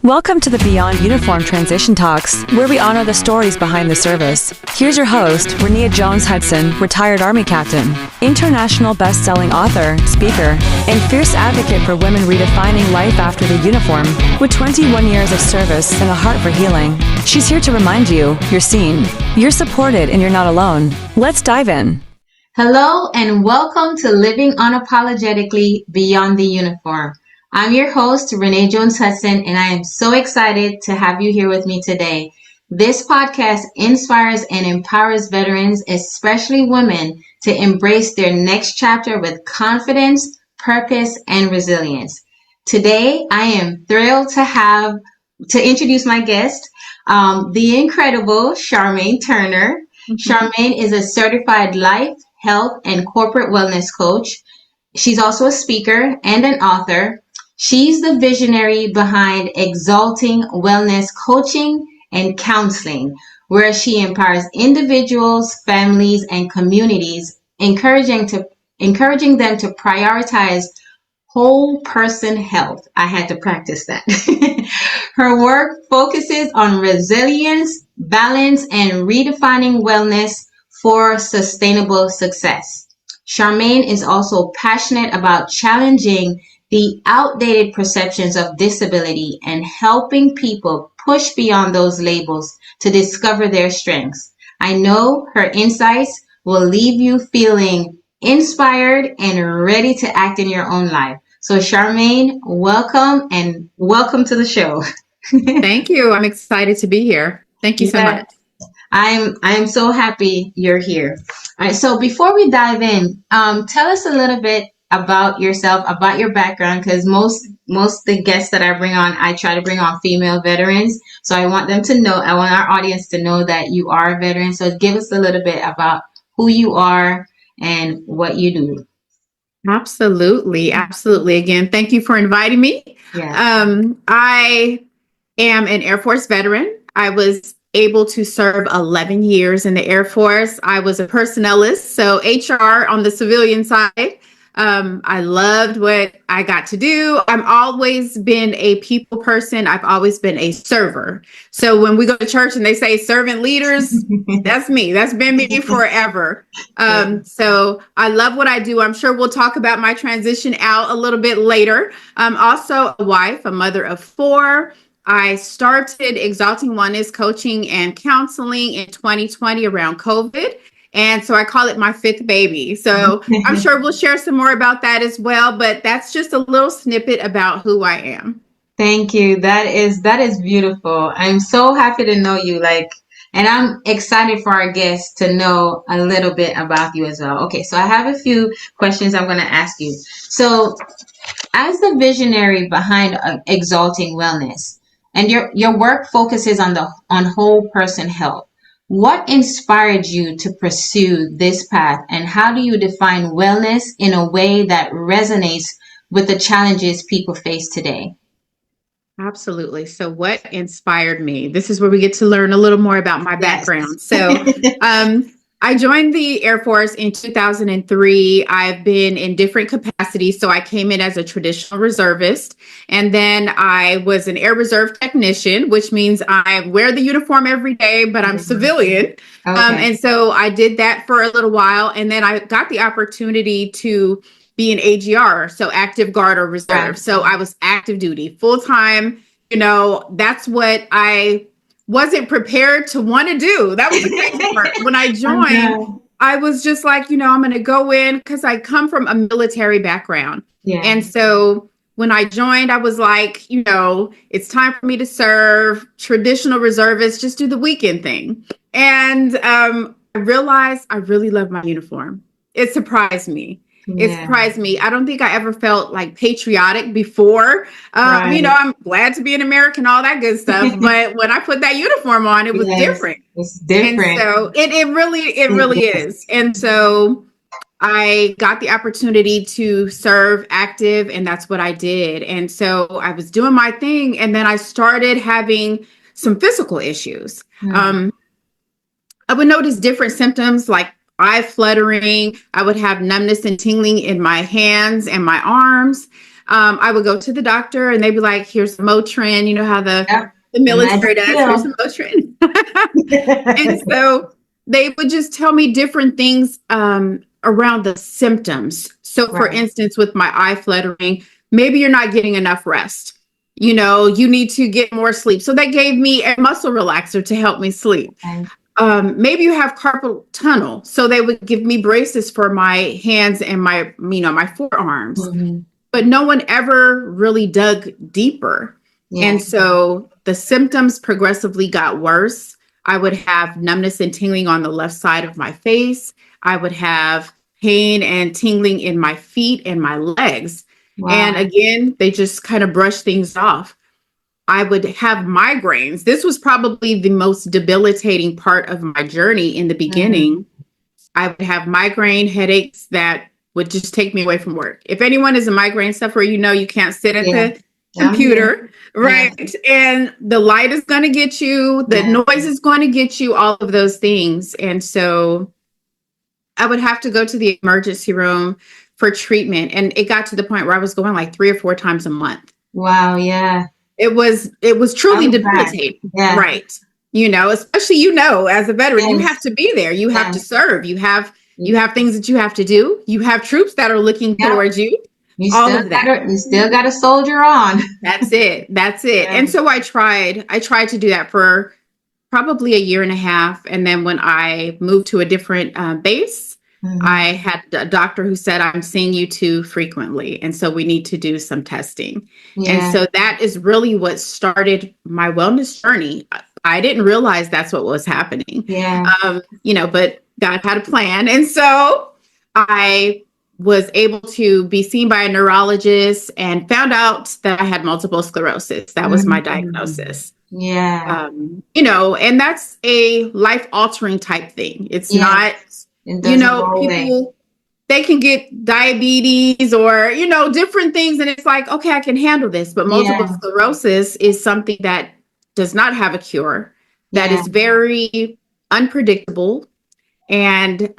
Welcome to the Beyond Uniform Transition Talks, where we honor the stories behind the service. Here's your host, Renea Jones-Hudson, retired Army captain, international best-selling author, speaker, and fierce advocate for women redefining life after the uniform. With 21 years of service and a heart for healing, she's here to remind you, you're seen, you're supported, and you're not alone. Let's dive in. Hello, and welcome to Living Unapologetically Beyond the Uniform. I'm your host, Renea Jones-Hudson, and I am so excited to have you here with me today. This podcast inspires and empowers veterans, especially women, to embrace their next chapter with confidence, purpose, and resilience. Today, I am thrilled to introduce my guest, the incredible Charmaine Turner. Charmaine is a certified life, health, and corporate wellness coach. She's also a speaker and an author. She's the visionary behind Exalting Wellness Coaching and Counseling, where she empowers individuals, families, and communities, encouraging them to prioritize whole person health. I had to practice that. Her work focuses on resilience, balance, and redefining wellness for sustainable success. Charmaine is also passionate about challenging the outdated perceptions of disability and helping people push beyond those labels to discover their strengths. I know her insights will leave you feeling inspired and ready to act in your own life. So Charmaine, welcome to the show. Thank you. I'm excited to be here. Thank you so much. I'm so happy you're here. All right. So before we dive in, tell us a little bit about yourself, about your background, because most the guests that I bring on, I try to bring on female veterans. So I want our audience to know that you are a veteran. So give us a little bit about who you are and what you do. Absolutely. Again, thank you for inviting me. Yeah. I am an Air Force veteran. I was able to serve 11 years in the Air Force. I was a personnelist, so HR on the civilian side. I loved what I got to do. I've always been a people person. I've always been a server. So when we go to church and they say servant leaders, that's me. That's been me forever. So I love what I do. I'm sure we'll talk about my transition out a little bit later. I'm also a wife, a mother of 4. I started Exalting Wellness Coaching and Counseling in 2020 around COVID. And so I call it my 5th baby. So I'm sure we'll share some more about that as well. But that's just a little snippet about who I am. Thank you. That is beautiful. I'm so happy to know you. And I'm excited for our guests to know a little bit about you as well. Okay, so I have a few questions I'm going to ask you. So as the visionary behind Exalting Wellness, and your work focuses on whole person health, what inspired you to pursue this path, and how do you define wellness in a way that resonates with the challenges people face today? Absolutely. So what inspired me? This is where we get to learn a little more about my background. So I joined the Air Force in 2003. I've been in different capacities. So I came in as a traditional reservist, and then I was an Air Reserve technician, which means I wear the uniform every day, but I'm civilian. Okay. And so I did that for a little while. And then I got the opportunity to be an AGR, so active guard or reserve. Right. So I was active duty full time. That's what I wasn't prepared to want to do. That was the crazy part. When I joined, I was just like, I'm going to go in because I come from a military background. Yeah. And so when I joined, I was like, it's time for me to serve. Traditional reservists, just do the weekend thing. And I realized I really love my uniform. It surprised me. It surprised me. I don't think I ever felt like patriotic before. Right. I'm glad to be an American, all that good stuff. But when I put that uniform on, it was different. It's different. And so it really is. And so I got the opportunity to serve active, and that's what I did. And so I was doing my thing, and then I started having some physical issues. I would notice different symptoms like eye fluttering. I would have numbness and tingling in my hands and my arms. I would go to the doctor and they'd be like, here's Motrin. You know how Yep. the military does. Here's some Motrin. And so they would just tell me different things around the symptoms. So for Right. instance, with my eye fluttering, maybe you're not getting enough rest. You know, you need to get more sleep. So they gave me a muscle relaxer to help me sleep. Okay. Maybe you have carpal tunnel. So they would give me braces for my hands and my, my forearms. Mhm. But no one ever really dug deeper. Yeah. And so the symptoms progressively got worse. I would have numbness and tingling on the left side of my face. I would have pain and tingling in my feet and my legs. Wow. And again, they just kind of brushed things off. I would have migraines. This was probably the most debilitating part of my journey in the beginning. I would have migraine headaches that would just take me away from work. If anyone is a migraine sufferer, you can't sit at the computer, right? And the light is going to get you, the noise is going to get you, all of those things. And so I would have to go to the emergency room for treatment. And it got to the point where I was going like 3 or 4 times a month. Wow. Yeah. It was truly debilitating. Yeah. Right. Especially, as a veteran, you have to be there. You have to serve. You have things that you have to do. You have troops that are looking towards you. You all of that. You still got to soldier on. That's it. Yeah. And so I tried to do that for probably 1.5 years. And then when I moved to a different base, I had a doctor who said, I'm seeing you too frequently. And so we need to do some testing. Yeah. And so that is really what started my wellness journey. I didn't realize that's what was happening. Yeah. But God had a plan. And so I was able to be seen by a neurologist and found out that I had multiple sclerosis. That was my diagnosis. Yeah. And that's a life-altering type thing. It's not, people, they can get diabetes or, different things. And it's like, okay, I can handle this. But multiple sclerosis is something that does not have a cure, that is very unpredictable. And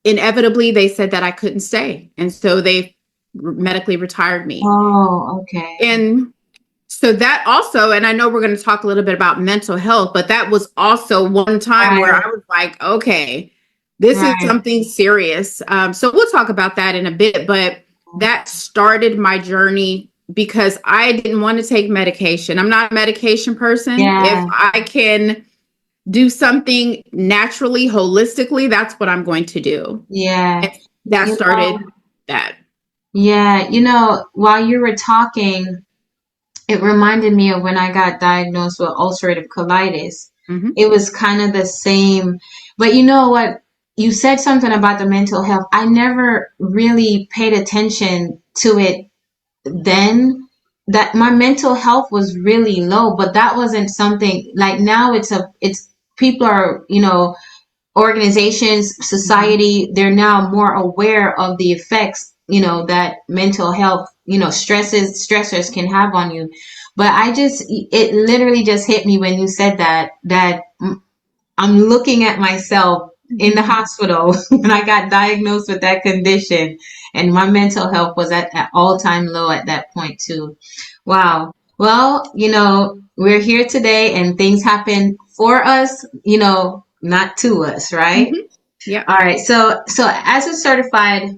inevitably, they said that I couldn't stay. And so they medically retired me. Oh, okay. And so that also, and I know we're going to talk a little bit about mental health, but that was also one time where I was like, okay, this is something serious. So we'll talk about that in a bit, but that started my journey because I didn't want to take medication. I'm not a medication person. Yeah. If I can do something naturally, holistically, that's what I'm going to do. Yeah. And that started that. Yeah. While you were talking, it reminded me of when I got diagnosed with ulcerative colitis. Mm-hmm. It was kind of the same. But you know what? You said something about the mental health. I never really paid attention to it then. That my mental health was really low, but that wasn't something like now it's people are, organizations, society, they're now more aware of the effects, that mental health, stressors can have on you. But it literally just hit me when you said that I'm looking at myself in the hospital when I got diagnosed with that condition, and my mental health was at all-time low at that point too. Wow. Well, we're here today and things happen for us, not to us, right? Mm-hmm. Yeah. All right. So as a certified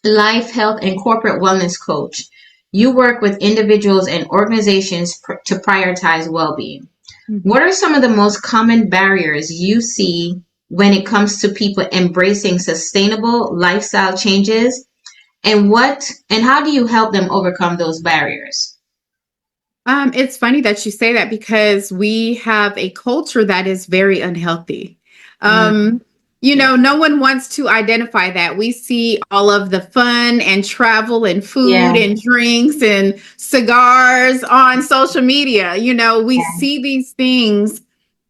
life, health, and corporate wellness coach, you work with individuals and organizations to prioritize well-being. Mm-hmm. What are some of the most common barriers you see when it comes to people embracing sustainable lifestyle changes, and how do you help them overcome those barriers? It's funny that you say that because we have a culture that is very unhealthy. No one wants to identify that. We see all of the fun and travel and food and drinks and cigars on social media. We see these things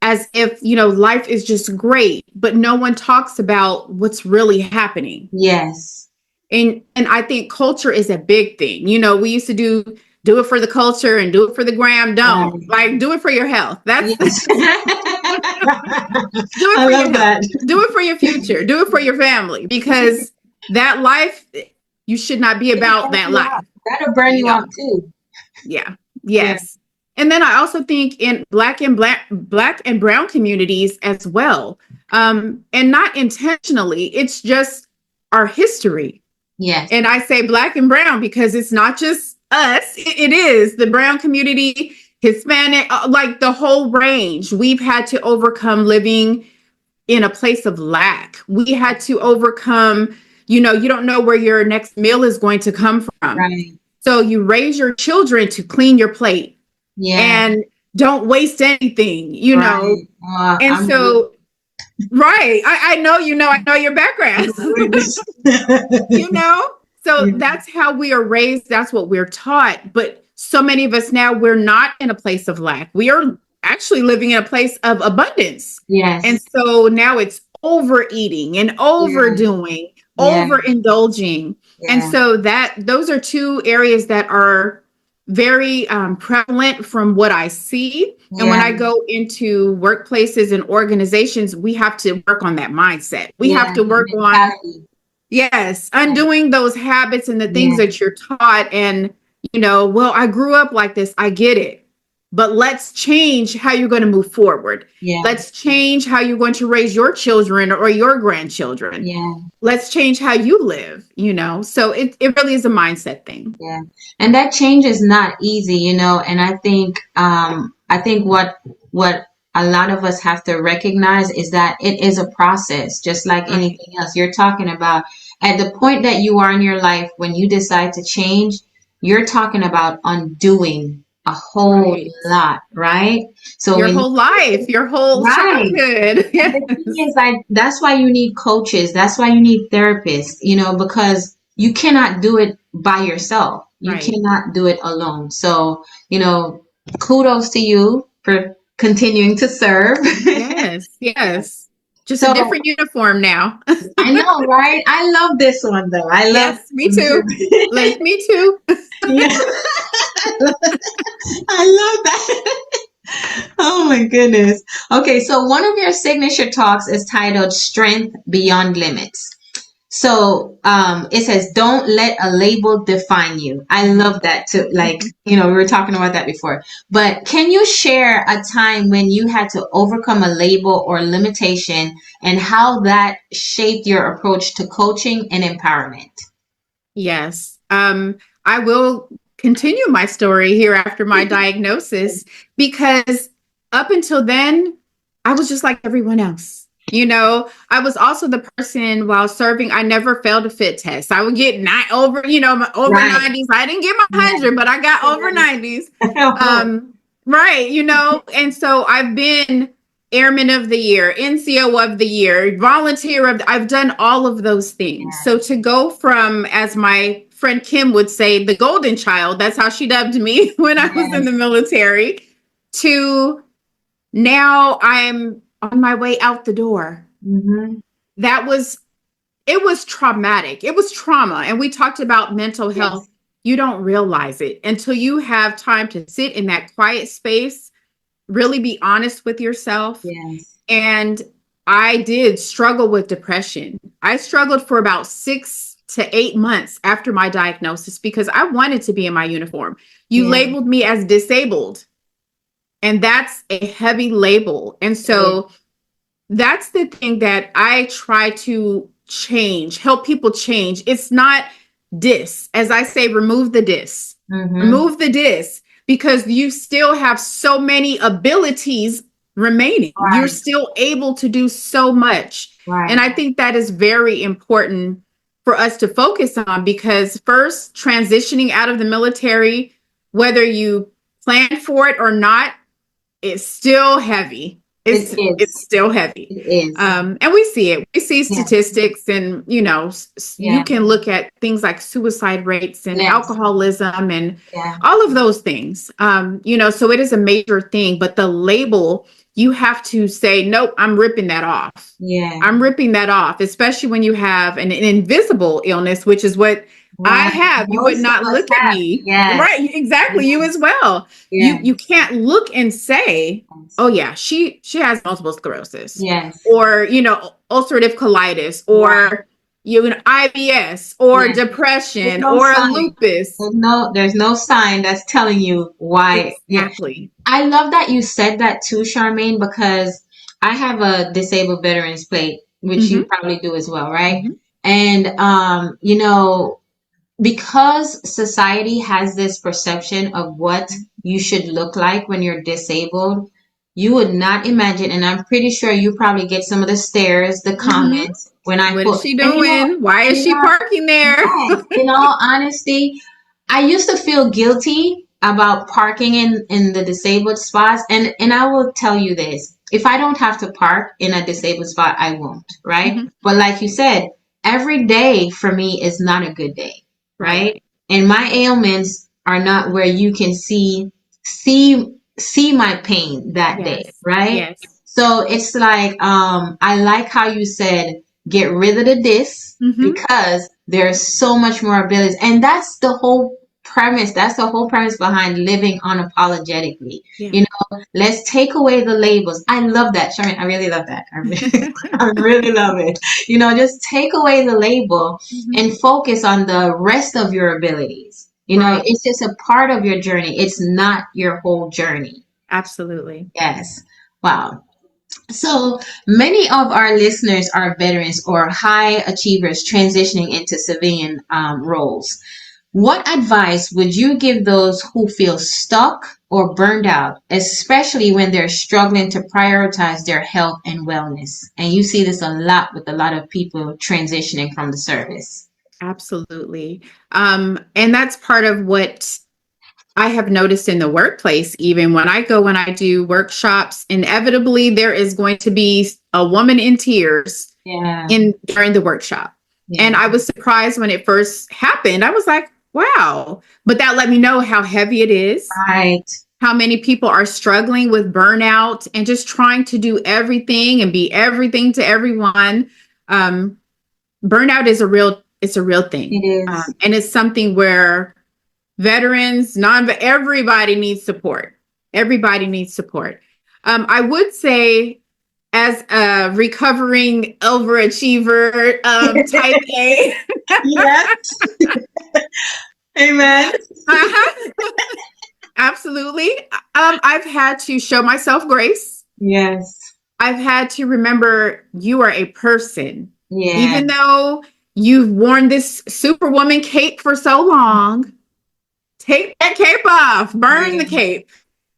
as if, life is just great, but no one talks about what's really happening. Yes. And I think culture is a big thing. We used to do it for the culture and do it for the gram. Don't do it for your health. That's do it for your health. Do it for your future. Do it for your family, because that life, You should not be about that life. That'll burn you out too. Yeah. Yes. Yeah. And then I also think in black and brown communities as well. And not intentionally, it's just our history. Yes. And I say black and brown because it's not just us. It is the brown community, Hispanic, like the whole range. We've had to overcome living in a place of lack. We had to overcome, you don't know where your next meal is going to come from. Right. So you raise your children to clean your plate. Yeah. And don't waste anything, know. And so, right. I know, I know your background, So that's how we are raised. That's what we're taught. But so many of us now, we're not in a place of lack. We are actually living in a place of abundance. Yes. And so now it's overeating and overdoing, overindulging. Yeah. And so those are two areas that are very prevalent from what I see. Yeah. And when I go into workplaces and organizations, we have to work on that mindset. We have to work on, undoing those habits and the things that you're taught. And, I grew up like this. I get it. But let's change how you're going to move forward. Yeah. Let's change how you're going to raise your children or your grandchildren. Yeah. Let's change how you live, So it really is a mindset thing. Yeah. And that change is not easy, and I think what a lot of us have to recognize is that it is a process, just like anything else. You're talking about at the point that you are in your life when you decide to change, you're talking about undoing a whole lot, right? So your whole life, your whole childhood. Yes. The thing is, that's why you need coaches. That's why you need therapists, because you cannot do it by yourself. You cannot do it alone. So, kudos to you for continuing to serve. Yes. Just a different uniform now. I know, right? I love this one though. Me too. Like me too. I love that. Oh my goodness. Okay, so one of your signature talks is titled Strength Beyond Limits. So it says, don't let a label define you. I love that too. Like, we were talking about that before. But can you share a time when you had to overcome a label or limitation and how that shaped your approach to coaching and empowerment? Yes. I will continue my story here after my diagnosis, because up until then, I was just like everyone else. I was also the person while serving, I never failed a fit test. I would get over 90s. I didn't get my 100, but I got over 90s. And so I've been Airman of the Year, NCO of the Year, Volunteer I've done all of those things. Yeah. So to go from, as my friend Kim would say, the golden child, that's how she dubbed me when I was in the military, to now I'm on my way out the door. Mm-hmm. It was traumatic. It was trauma. And we talked about mental health. You don't realize it until you have time to sit in that quiet space, really be honest with yourself. Yes. And I did struggle with depression. I struggled for about 6 to 8 months after my diagnosis because I wanted to be in my uniform. You labeled me as disabled. And that's a heavy label. And so that's the thing that I try to change, help people change. It's not as I say, remove the remove the because you still have so many abilities remaining. Right. You're still able to do so much. Right. And I think that is very important for us to focus on, because first, transitioning out of the military, whether you plan for it or not, it's still heavy. It's still heavy. It is. And we see it. We see statistics and, you can look at things like suicide rates and alcoholism and all of those things. So it is a major thing, but the label, you have to say, nope, I'm ripping that off. Yeah. I'm ripping that off, especially when you have an invisible illness, which is what I have. You would not look at me. Yes. Right. Exactly. You as well. Yes. You can't look and say, oh yeah, she has multiple sclerosis. Yes. Or, ulcerative colitis or IBS or Yeah. There's depression no or sign. lupus. There's no sign that's telling you why. Yeah. Exactly. I love that you said that too, Charmaine, because I have a disabled veterans plate, which you Hmm. probably do as well, right? Hmm. And because society has this perception of what you should look like when you're disabled, you would not imagine, and I'm pretty sure you probably get some of the stares, the Hmm. comments when I What is put, she doing? Why is she parking there? yes, in all honesty, I used to feel guilty about parking in the disabled spots, and I will tell you this. If I don't have to park in a disabled spot, I won't, right? Hmm. But like you said, every day for me is not a good day, Right. right? And my ailments are not where you can see my pain that day, Yes. right? Yes. So it's like I like how you said get rid of the this Hmm. because there's so much more abilities. And that's the whole premise. That's the whole premise behind living unapologetically. Yeah. You know, let's take away the labels. I love that. Sherman, I really love that. I really love it. Just take away the label Hmm. and focus on the rest of your abilities. Right. It's just a part of your journey. It's not your whole journey. Absolutely. Yes. Wow. So many of our listeners are veterans or high achievers transitioning into civilian roles. What advice would you give those who feel stuck or burned out, especially when they're struggling to prioritize their health and wellness? And you see this a lot with a lot of people transitioning from the service. Absolutely. And that's part of what I have noticed in the workplace. Even when I do workshops, inevitably there is going to be a woman in tears Yeah. during the workshop. Yeah. And I was surprised when it first happened. I was like, wow. But that let me know how heavy it is, Right. how many people are struggling with burnout and just trying to do everything and be everything to everyone. Burnout is it's a real thing. It is. And it's something where veterans, everybody needs support. Everybody needs support. I would say, as a recovering overachiever, type A. Yes. Amen. Absolutely. I've had to show myself grace. Yes. I've had to remember you are a person. Yeah. Even though you've worn this superwoman cape for so long, take that cape off, burn the cape.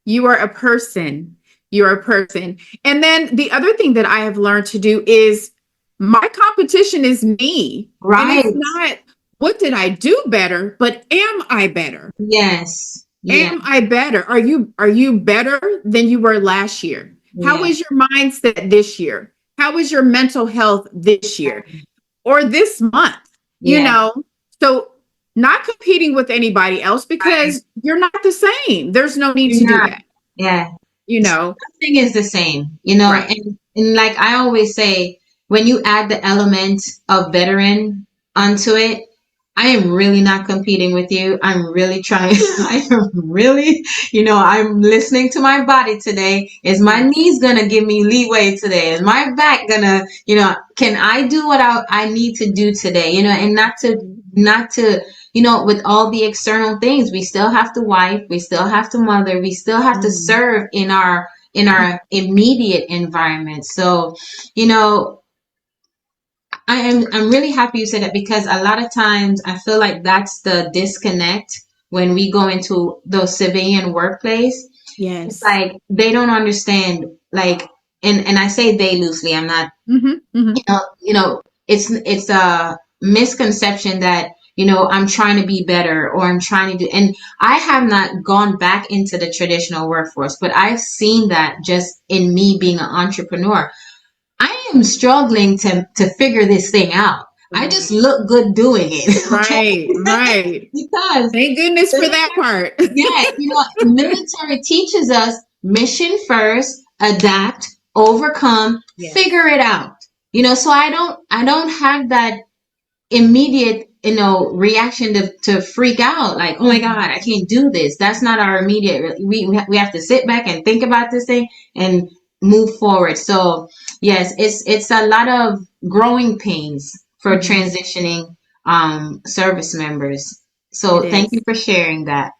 You are a person. You're a person. And then the other thing that I have learned to do is my competition is me. Right. And it's not what did I do better, but am I better? Yes. Yeah. Am I better? Are you better than you were last year? How Yeah. is your mindset this year? How is your mental health this year or this month? Yeah. So not competing with anybody else because you're not the same. There's no need to do that. Yeah. Nothing is the same, Right. and like I always say, when you add the element of veteran onto it, I am really not competing with you. I'm really trying. I am really, I'm listening to my body today. Is my knees gonna give me leeway today? Is my back gonna, can I do what I need to do today? And not to, with all the external things, we still have to wife, we still have to mother, we still have to serve in our immediate environment. So, I'm really happy you said that because a lot of times I feel like that's the disconnect when we go into those civilian workplace. Yes. It's like they don't understand, like, and I say they loosely. I'm not, it's a misconception that I'm trying to be better or I'm trying to do, and I have not gone back into the traditional workforce, but I've seen that just in me being an entrepreneur. I am struggling to figure this thing out. I just look good doing it. Okay? Right. Because thank goodness for that part. yeah, military teaches us mission first, adapt, overcome, figure it out. So I don't have that immediate, reaction to freak out like, oh my God, I can't do this. That's not our immediate. We have to sit back and think about this thing and move forward. So yes, it's a lot of growing pains for transitioning service members. So thank you for sharing that.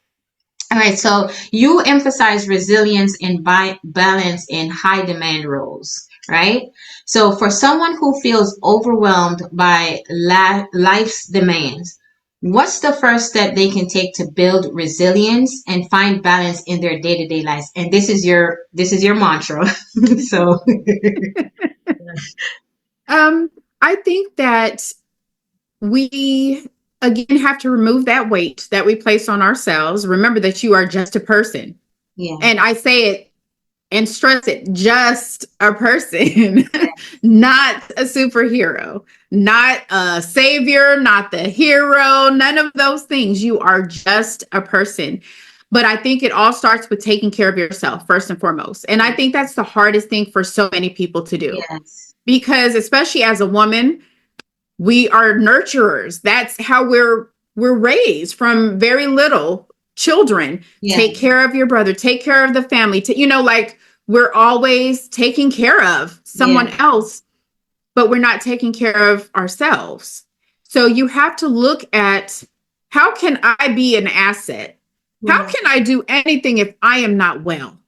All right, so you emphasize resilience and balance in high demand roles, right? So for someone who feels overwhelmed by life's demands, what's the first step they can take to build resilience and find balance in their day-to-day lives? And this is your mantra. So I think that we again have to remove that weight that we place on ourselves. Remember that you are just a person. yeah, And I say it and stress it, just a person, not a superhero, not a savior, not the hero, none of those things. You are just a person. But I think it all starts with taking care of yourself first and foremost. And I think that's the hardest thing for so many people to do. yes, Because especially as a woman, we are nurturers. That's how we're raised from very little children. yeah, Take care of your brother, take care of the family. Like we're always taking care of someone else, but we're not taking care of ourselves. So you have to look at, how can I be an asset? How can I do anything if I am not well?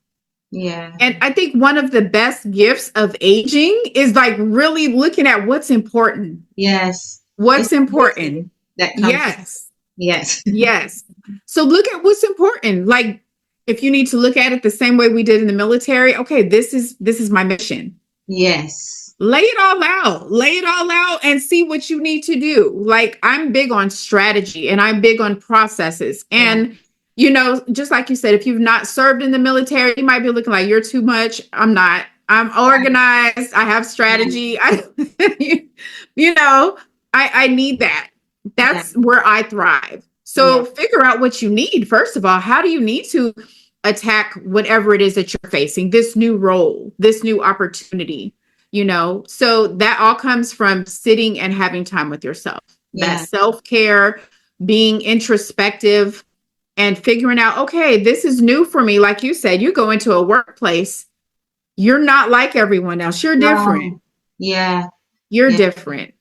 yeah, And I think one of the best gifts of aging is like really looking at what's important. yes. What's It's important? that comes. Yes. Yes. Yes. So look at what's important. Like if you need to look at it the same way we did in the military, okay, this is my mission. Yes. Lay it all out. Lay it all out and see what you need to do. Like I'm big on strategy and I'm big on processes. And just like you said, if you've not served in the military, you might be looking like you're too much. I'm not. I'm organized. I have strategy. I need that. That's where I thrive. So figure out what you need. First of all, how do you need to attack whatever it is that you're facing, this new role, this new opportunity, So that all comes from sitting and having time with yourself. That self-care, being introspective, and figuring out, okay, this is new for me. Like you said, you go into a workplace, you're not like everyone else. You're different. Yeah. You're different,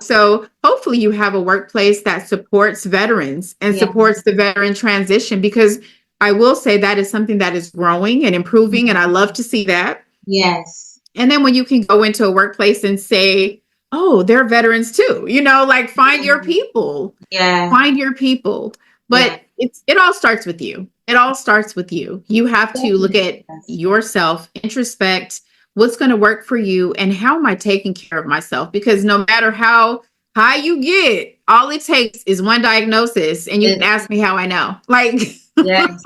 So hopefully you have a workplace that supports veterans and supports the veteran transition, because I will say that is something that is growing and improving. And I love to see that. Yes. And then when you can go into a workplace and say, oh, they're veterans too, like find your people. Yeah. Find your people. But it all starts with you. It all starts with you. You have to look at yourself, introspect what's going to work for you, and how am I taking care of myself? Because no matter how high you get, all it takes is one diagnosis, and you can ask me how I know. Yes.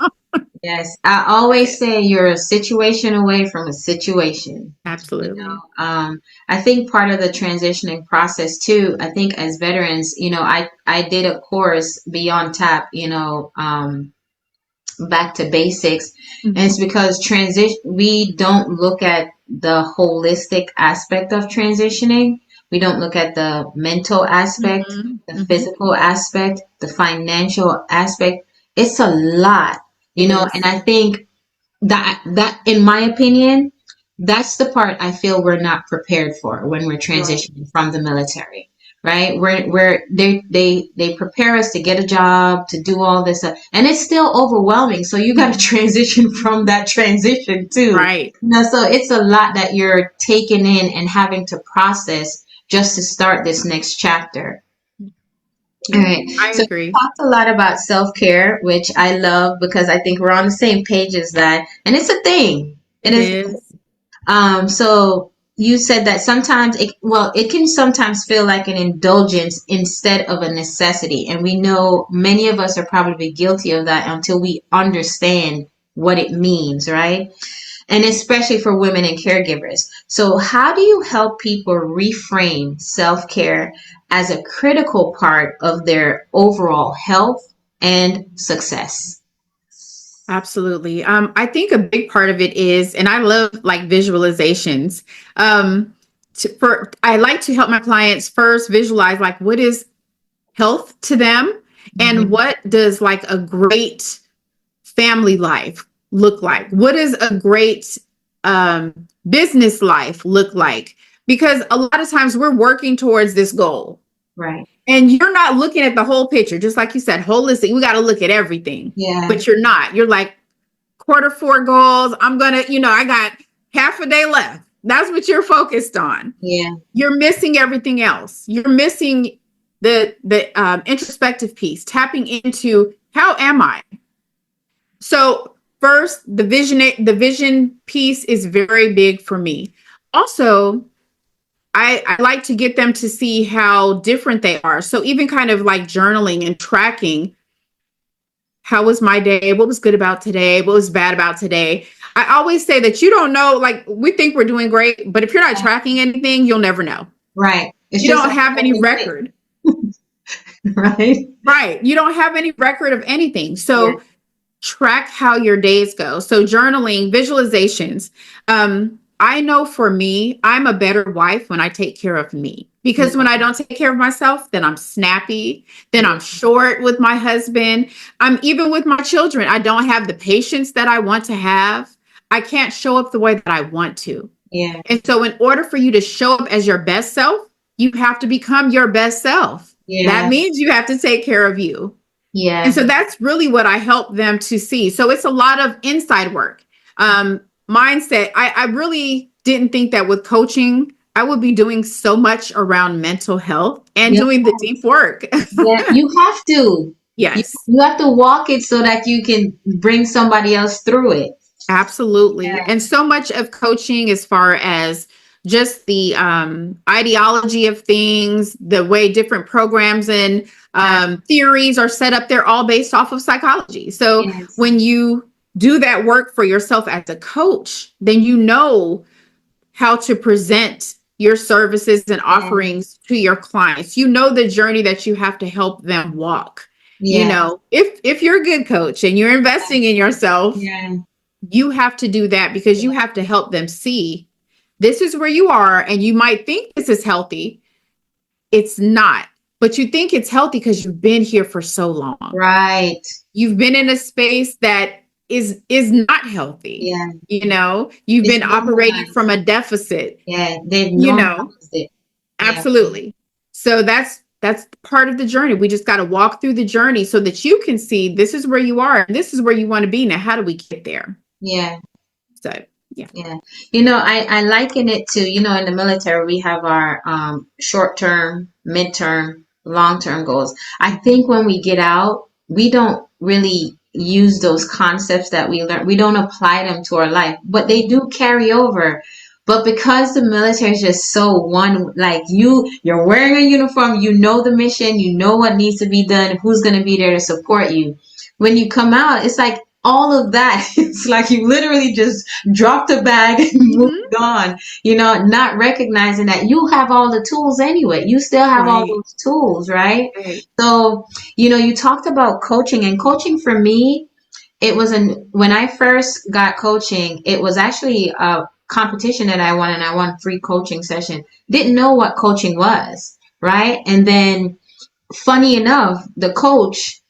Yes. I always say you're a situation away from a situation. Absolutely. I think part of the transitioning process too, I think as veterans, I did a course Beyond Tap, back to basics. And it's because we don't look at the holistic aspect of transitioning. We don't look at the mental aspect, the physical aspect, the financial aspect. It's a lot, and I think that in my opinion, that's the part I feel we're not prepared for when we're transitioning from the military, right? Where they prepare us to get a job, to do all this stuff, and it's still overwhelming. So you got to transition from that transition too, right? So it's a lot that you're taking in and having to process just to start this next chapter. All right. I agree. We talked a lot about self-care, which I love because I think we're on the same page as that. And it's a thing. It is. So you said that sometimes it can sometimes feel like an indulgence instead of a necessity. And we know many of us are probably guilty of that until we understand what it means, right? And especially for women and caregivers. So how do you help people reframe self-care as a critical part of their overall health and success? Absolutely. I think a big part of it is, and I love visualizations. I like to help my clients first visualize what is health to them, and what does a great family life look like? What does a great business life look like? because a lot of times we're working towards this goal. Right. And you're not looking at the whole picture. Just like you said, holistic, we got to look at everything. Yeah. But you're not. You're like, Q4 goals. I'm going to, I got half a day left. That's what you're focused on. Yeah. You're missing everything else. You're missing the introspective piece, tapping into how am I? So first, the vision piece is very big for me. Also, I like to get them to see how different they are. So even kind of like journaling and tracking, how was my day? What was good about today? What was bad about today? I always say that you don't know, like we think we're doing great, but if you're not tracking anything, you'll never know. Right. You don't have any record. Right. Right. You don't have any record of anything. So track how your days go. So journaling, visualizations. I know for me, I'm a better wife when I take care of me, because when I don't take care of myself, then I'm snappy, then I'm short with my husband. I'm even with my children. I don't have the patience that I want to have. I can't show up the way that I want to. Yeah. And so in order for you to show up as your best self, you have to become your best self. Yeah. That means you have to take care of you. Yeah. And so that's really what I help them to see. So it's a lot of inside work. Mindset. I really didn't think that with coaching, I would be doing so much around mental health and doing the deep work. Yeah, you have to. Yes. You have to walk it so that you can bring somebody else through it. Absolutely. Yeah. And so much of coaching, as far as just the ideology of things, the way different programs and theories are set up, they're all based off of psychology. So when you do that work for yourself as a coach, then you know how to present your services and offerings to your clients. You know the journey that you have to help them walk. If you're a good coach and you're investing in yourself, you have to do that, because you have to help them see this is where you are. And you might think this is healthy. It's not, but you think it's healthy because you've been here for so long. Right. You've been in a space that is not healthy. Yeah. You've been operating from a deficit. Yeah. They've normalized it. Absolutely. So that's part of the journey. We just got to walk through the journey so that you can see this is where you are and this is where you want to be. Now, how do we get there? Yeah. So, yeah. I liken it to, in the military, we have our short-term, midterm, long-term goals. I think when we get out, we don't really use those concepts that we learn. We don't apply them to our life, but they do carry over. But because the military is just so one, like you're wearing a uniform, you know the mission, you know what needs to be done, who's going to be there to support you. When you come out, it's like all of that. It's like you literally just dropped a bag and moved on, not recognizing that you have all the tools anyway. You still have all those tools, right? So, you talked about coaching, and coaching for me, it was when I first got coaching, it was actually a competition that I won, and I won free coaching session. Didn't know what coaching was, right? And then funny enough, the coach,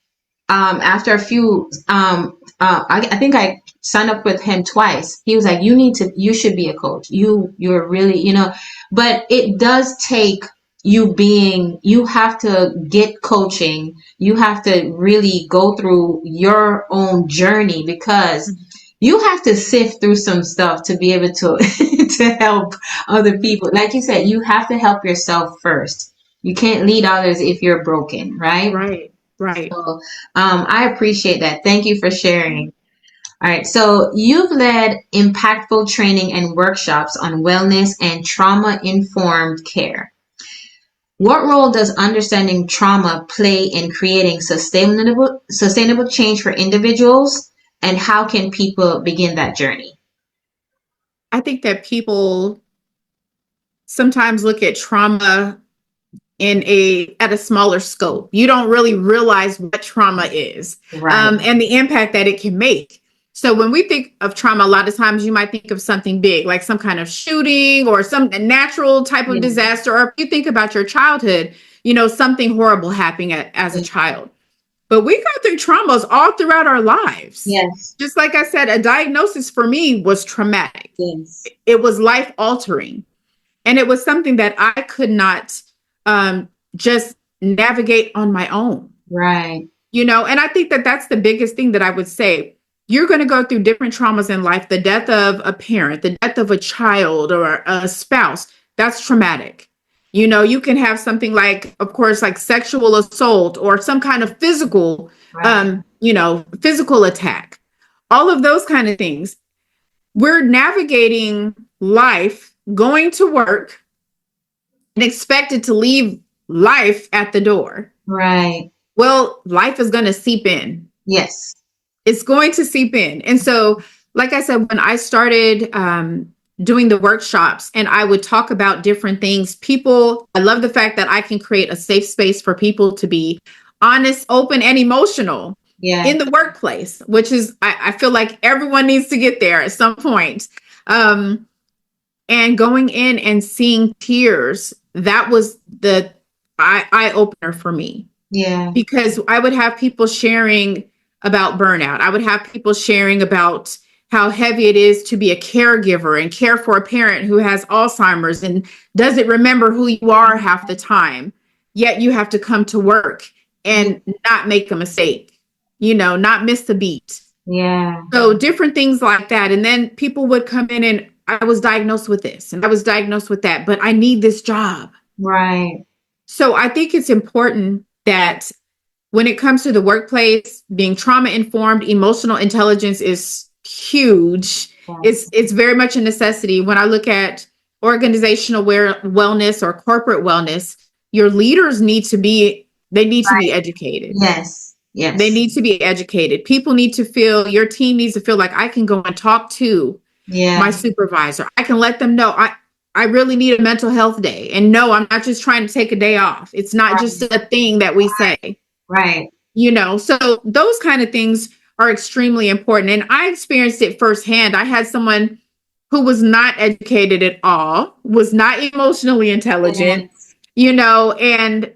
after a few, I think I signed up with him twice. He was like, you should be a coach. You're really, but it does take you have to get coaching. You have to really go through your own journey, because you have to sift through some stuff to be able to, to help other people. Like you said, you have to help yourself first. You can't lead others if you're broken, right? Right. So, I appreciate that. Thank you for sharing. All right. So you've led impactful training and workshops on wellness and trauma-informed care. What role does understanding trauma play in creating sustainable change for individuals, and how can people begin that journey? I think that people sometimes look at trauma at a smaller scope. You don't really realize what trauma is, and the impact that it can make. So when we think of trauma, a lot of times you might think of something big, like some kind of shooting or some natural type of disaster. Or if you think about your childhood, something horrible happening as a child. But we go through traumas all throughout our lives. Yes. Just like I said, a diagnosis for me was traumatic. Yes. It was life altering. And it was something that I could not just navigate on my own. Right. And I think that that's the biggest thing that I would say. You're going to go through different traumas in life. The death of a parent, the death of a child or a spouse, that's traumatic. You can have something like, of course, like sexual assault or some kind of physical, Right. physical attack. All of those kind of things. We're navigating life, going to work, and expected to leave life at the door. Right. Well, life is going to seep in. Yes. It's going to seep in. And so, like I said, when I started doing the workshops and I would talk about different things, I love the fact that I can create a safe space for people to be honest, open, and emotional in the workplace, which is, I feel like everyone needs to get there at some point. And going in and seeing tears, that was the eye opener for me. Yeah. Because I would have people sharing about burnout. I would have people sharing about how heavy it is to be a caregiver and care for a parent who has Alzheimer's and doesn't remember who you are half the time. Yet you have to come to work and not make a mistake, not miss the beat. Yeah. So different things like that. And then people would come in and I was diagnosed with this and I was diagnosed with that, but I need this job. Right. So I think it's important that when it comes to the workplace, being trauma informed, emotional intelligence is huge. Yes. It's very much a necessity. When I look at organizational wellness or corporate wellness, your leaders need to be educated. Yes. Yes. They need to be educated. People need to feel, your team needs to feel like I can go and talk to my supervisor. I can let them know I really need a mental health day. And no, I'm not just trying to take a day off. It's not just a thing that we say. Right. So those kind of things are extremely important. And I experienced it firsthand. I had someone who was not educated at all, was not emotionally intelligent, and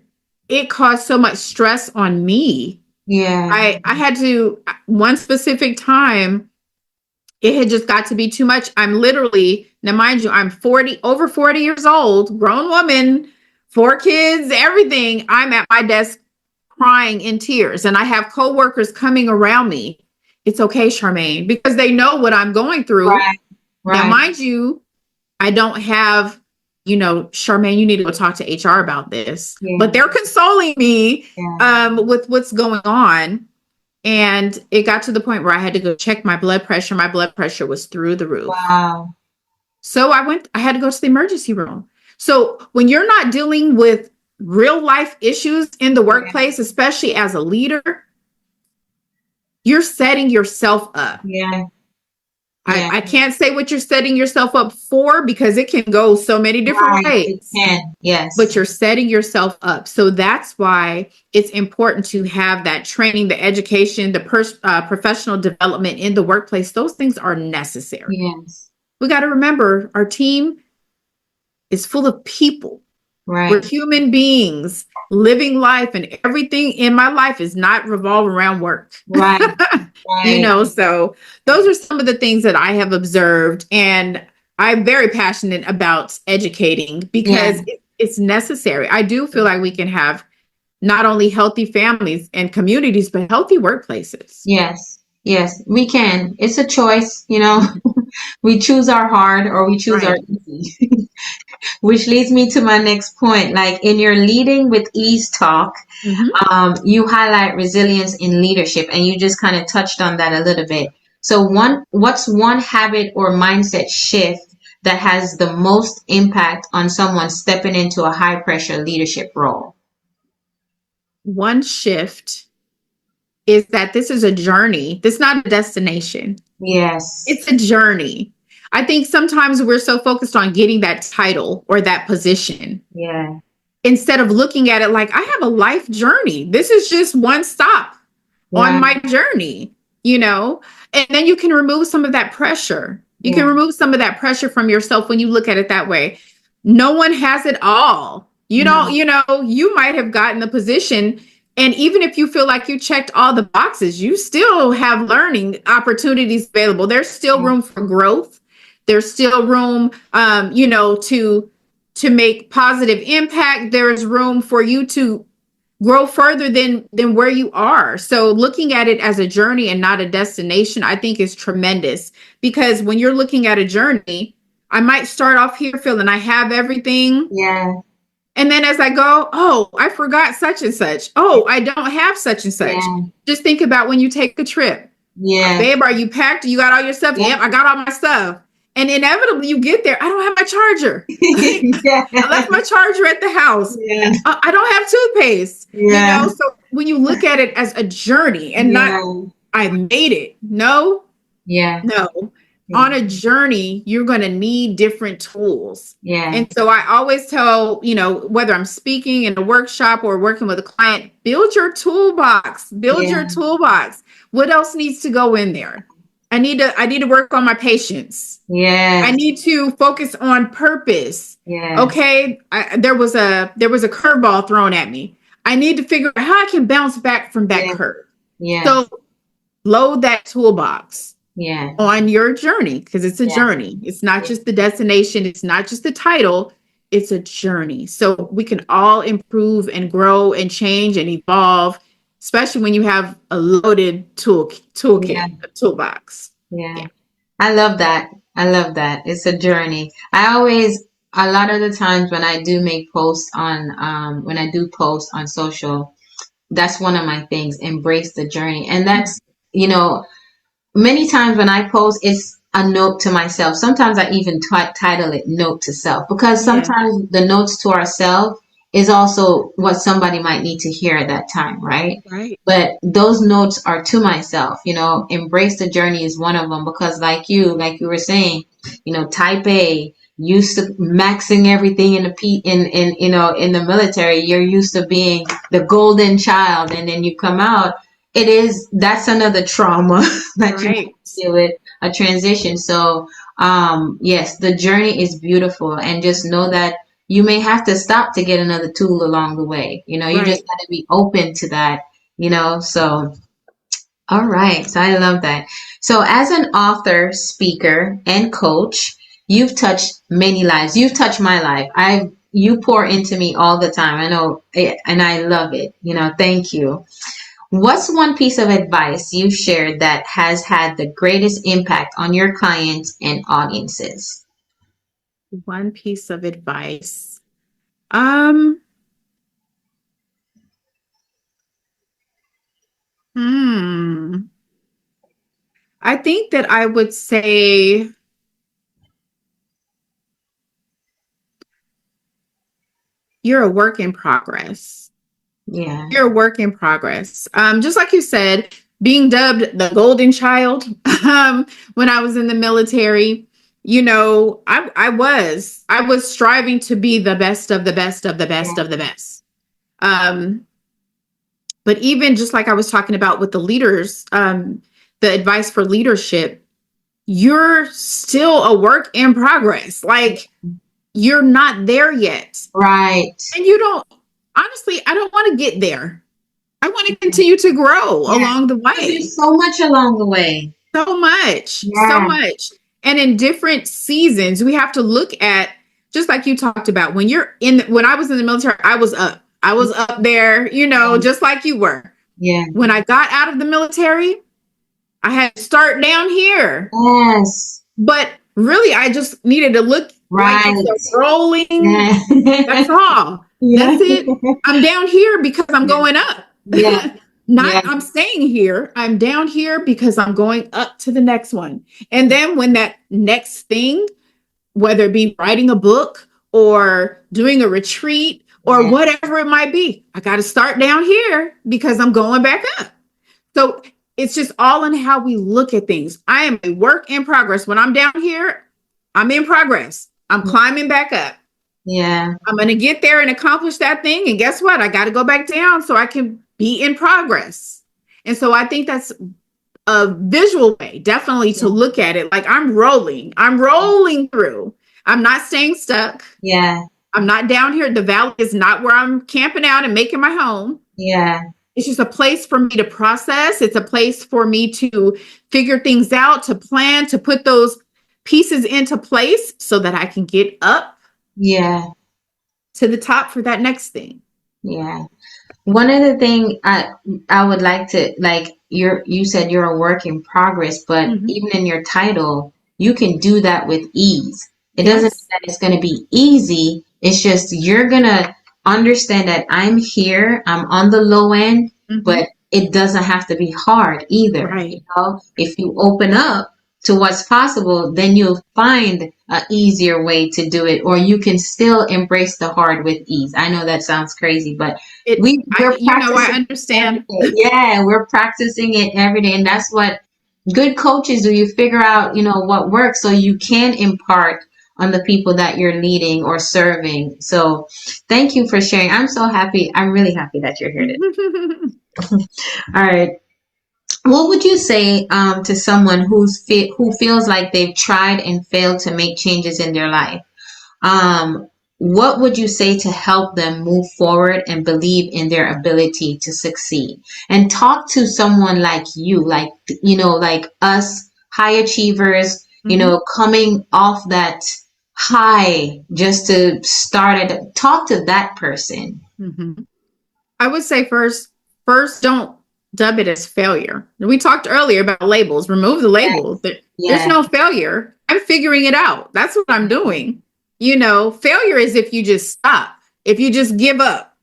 it caused so much stress on me. Yeah. I had to, one specific time, it had just got to be too much. I'm literally, now mind you, I'm over 40 years old, grown woman, 4 kids, everything. I'm at my desk crying in tears and I have coworkers coming around me. It's okay, Charmaine, because they know what I'm going through. Right. Now, mind you, I don't have, Charmaine, you need to go talk to HR about this, but they're consoling me with what's going on. And it got to the point where I had to go check my blood pressure. My blood pressure was through the roof. Wow. So I had to go to the emergency room. So when you're not dealing with real life issues in the workplace, especially as a leader, you're setting yourself up. Yeah. I can't say what you're setting yourself up for because it can go so many different ways. It can. Yes. But you're setting yourself up. So that's why it's important to have that training, the education, the professional development in the workplace. Those things are necessary. Yes. We got to remember our team is full of people. Right. We're human beings living life, and everything in my life is not revolve around work. Right. Right. So those are some of the things that I have observed, and I'm very passionate about educating because it's necessary. I do feel like we can have not only healthy families and communities, but healthy workplaces. Yes. Yes, we can. It's a choice, we choose our hard or we choose our easy. Which leads me to my next point. Like in your Leading with Ease talk, you highlight resilience in leadership, and you just kind of touched on that a little bit. So what's one habit or mindset shift that has the most impact on someone stepping into a high pressure leadership role? One shift is that this is a journey. This is not a destination. Yes. It's a journey. I think sometimes we're so focused on getting that title or that position. Yeah. Instead of looking at it like, I have a life journey. This is just one stop on my journey, and then you can remove some of that pressure. You can remove some of that pressure from yourself when you look at it that way. No one has it all. You might have gotten the position. And even if you feel like you checked all the boxes, you still have learning opportunities available. There's still room for growth. There's still room, to to make positive impact. There is room for you to grow further than where you are. So looking at it as a journey and not a destination, I think is tremendous, because when you're looking at a journey, I might start off here feeling I have everything. Yeah. And then as I go, oh, I forgot such and such. Oh, I don't have such and such. Yeah. Just think about when you take a trip. Yeah. Babe, are you packed? You got all your stuff? Yeah. Yep, I got all my stuff. And inevitably you get there. I don't have my charger. Yeah. I left my charger at the house. Yeah. I don't have toothpaste. Yeah. You know, so when you look at it as a journey and not, I made it. No. Yeah. No. On a journey, you're going to need different tools. Yeah. And so I always tell, you know, whether I'm speaking in a workshop or working with a client, build your toolbox, your toolbox. What else needs to go in there? I need to work on my patience. Yeah. I need to focus on purpose. Yeah. Okay. There was a curveball thrown at me. I need to figure out how I can bounce back from that curve. Yeah. So load that toolbox. Yeah. On your journey, because it's a journey. It's not just the destination. It's not just the title. It's a journey. So we can all improve and grow and change and evolve, especially when you have a loaded toolkit, a toolbox. Yeah. I love that. I love that. It's a journey. A lot of the times when I do make posts on, when I do post on social, that's one of my things, embrace the journey. And that's, you know, many times when I post, it's a note to myself. Sometimes I even title it Note to Self, because sometimes the notes to ourselves is also what somebody might need to hear at that time, right? Right. But those notes are to myself, you know. Embrace the journey is one of them, because like you were saying, you know, type A, used to maxing everything in the military. You're used to being the golden child, and then you come out. That's another trauma that you deal with, a transition. So, yes, the journey is beautiful, and just know that you may have to stop to get another tool along the way. You know, you just got to be open to that, you know. So, all right. So I love that. So as an author, speaker, and coach, you've touched many lives. You've touched my life. You pour into me all the time. I know it, and I love it. You know, thank you. What's one piece of advice you've shared that has had the greatest impact on your clients and audiences? One piece of advice. I think that I would say you're a work in progress. Yeah. You're a work in progress. Just like you said, being dubbed the golden child when I was in the military, you know, I was striving to be the best of the best of the best of the best. But even just like I was talking about with the leaders, the advice for leadership, you're still a work in progress. Like, you're not there yet. Right. And honestly, I don't want to get there. I want to continue to grow along the way. There's so much along the way. So much. And in different seasons, we have to look at, just like you talked about, when I was in the military, I was up there, you know, just like you were. Yeah. When I got out of the military, I had to start down here. Yes. But really, I just needed to look like it's rolling. That's all. That's it. I'm down here because I'm going up. Yeah. I'm staying here. I'm down here because I'm going up to the next one. And then when that next thing, whether it be writing a book or doing a retreat or whatever it might be, I got to start down here because I'm going back up. So it's just all in how we look at things. I am a work in progress. When I'm down here, I'm in progress. I'm climbing back up. Yeah. I'm going to get there and accomplish that thing. And guess what? I got to go back down so I can be in progress. And so I think that's a visual way, definitely, to look at it. Like, I'm rolling through. I'm not staying stuck. Yeah. I'm not down here. The valley is not where I'm camping out and making my home. Yeah. It's just a place for me to process. It's a place for me to figure things out, to plan, to put those pieces into place so that I can get up. Yeah. to the top for that next thing. Yeah. One other thing I would like to, like, you said you're a work in progress, but Mm-hmm. even in your title, you can do that with ease. It doesn't mean Yes. that it's going to be easy. It's just you're going to understand that I'm here, I'm on the low end, Mm-hmm. but it doesn't have to be hard either. Right. You know, if you open up to what's possible, then you'll find an easier way to do it, or you can still embrace the hard with ease. I know that sounds crazy, but we're I practicing understand. every day. Yeah, we're practicing it every day, and that's what good coaches do. You figure out, what works, so you can impart on the people that you're leading or serving. So, thank you for sharing. I'm so happy. I'm really happy that you're here today. All right. What would you say to someone who feels like they've tried and failed to make changes in their life? What would you say to help them move forward and believe in their ability to succeed? And talk to someone like you, like us high achievers, coming off that high just to start it. Talk to that person. Mm-hmm. I would say first, don't dub it as failure. We talked earlier about labels. Remove the label. Yes. There's no failure. I'm figuring it out. That's what I'm doing. Failure is if you just stop, if you just give up.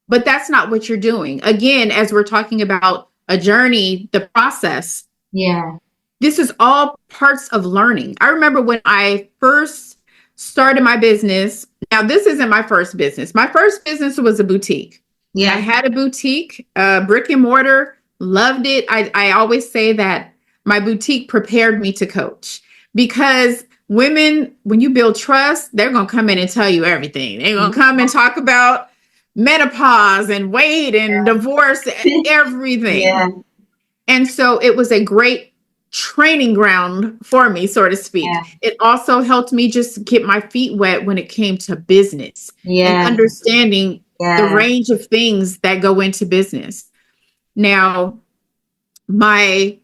But that's not what you're doing. Again, as we're talking about a journey, the process. Yeah. This is all parts of learning. I remember when I first started my business. Now, this isn't my first business. My first business was a boutique. Yeah. I had a boutique, brick and mortar, loved it. I always say that my boutique prepared me to coach, because women, when you build trust, they're going to come in and tell you everything. They're going to come and talk about menopause and weight and divorce and everything. Yeah. And so it was a great training ground for me, so to speak. Yeah. It also helped me just get my feet wet when it came to business and understanding the range of things that go into business. Now, my